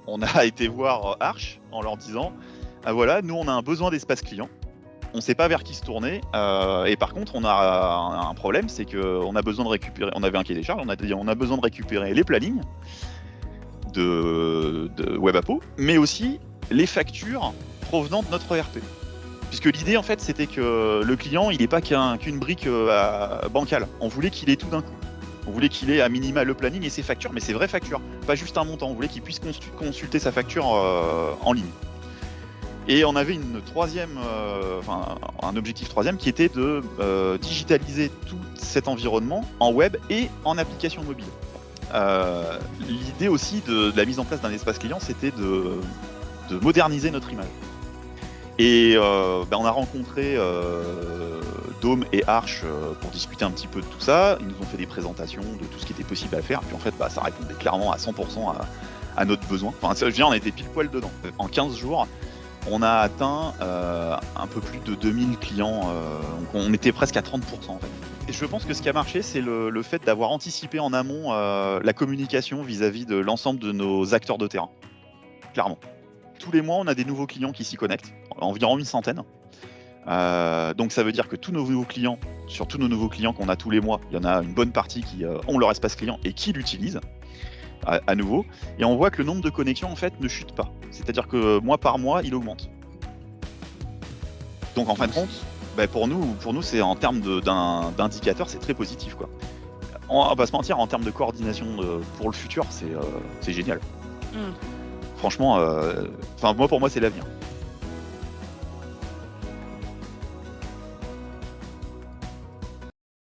on a été voir Arch en leur disant ah voilà, nous on a un besoin d'espace client. On ne sait pas vers qui se tourner. Et par contre, on a un problème, c'est qu'on a besoin de récupérer. On avait un cahier des charges, on a dit on a besoin de récupérer les plannings de WebAppo, mais aussi les factures provenant de notre ERP. Puisque l'idée, en fait, c'était que le client, il n'est pas qu'une brique bancale. On voulait qu'il ait tout d'un coup. On voulait qu'il ait à minima le planning et ses factures, mais ses vraies factures, pas juste un montant. On voulait qu'il puisse consulter sa facture en ligne. Et on avait un objectif troisième qui était de digitaliser tout cet environnement en web et en application mobile. L'idée aussi de la mise en place d'un espace client, c'était de moderniser notre image. Et on a rencontré Dome et Arch pour discuter un petit peu de tout ça. Ils nous ont fait des présentations de tout ce qui était possible à faire. Et puis en fait, ça répondait clairement à 100% à notre besoin. Enfin, je veux dire, on était pile poil dedans. En 15 jours, on a atteint un peu plus de 2000 clients. Donc on était presque à 30% en fait. Et je pense que ce qui a marché, c'est le fait d'avoir anticipé en amont la communication vis-à-vis de l'ensemble de nos acteurs de terrain. Clairement. Tous les mois, on a des nouveaux clients qui s'y connectent, environ une centaine. Donc ça veut dire que tous nos nouveaux clients, sur tous nos nouveaux clients qu'on a tous les mois, il y en a une bonne partie qui ont leur espace client et qui l'utilisent à nouveau. Et on voit que le nombre de connexions en fait ne chute pas. C'est-à-dire que mois par mois, il augmente. Donc en fin de compte, pour nous, c'est en termes d'indicateurs, c'est très positif, quoi. On va pas se mentir, en termes de coordination pour le futur, c'est génial. Franchement, pour moi, c'est l'avenir.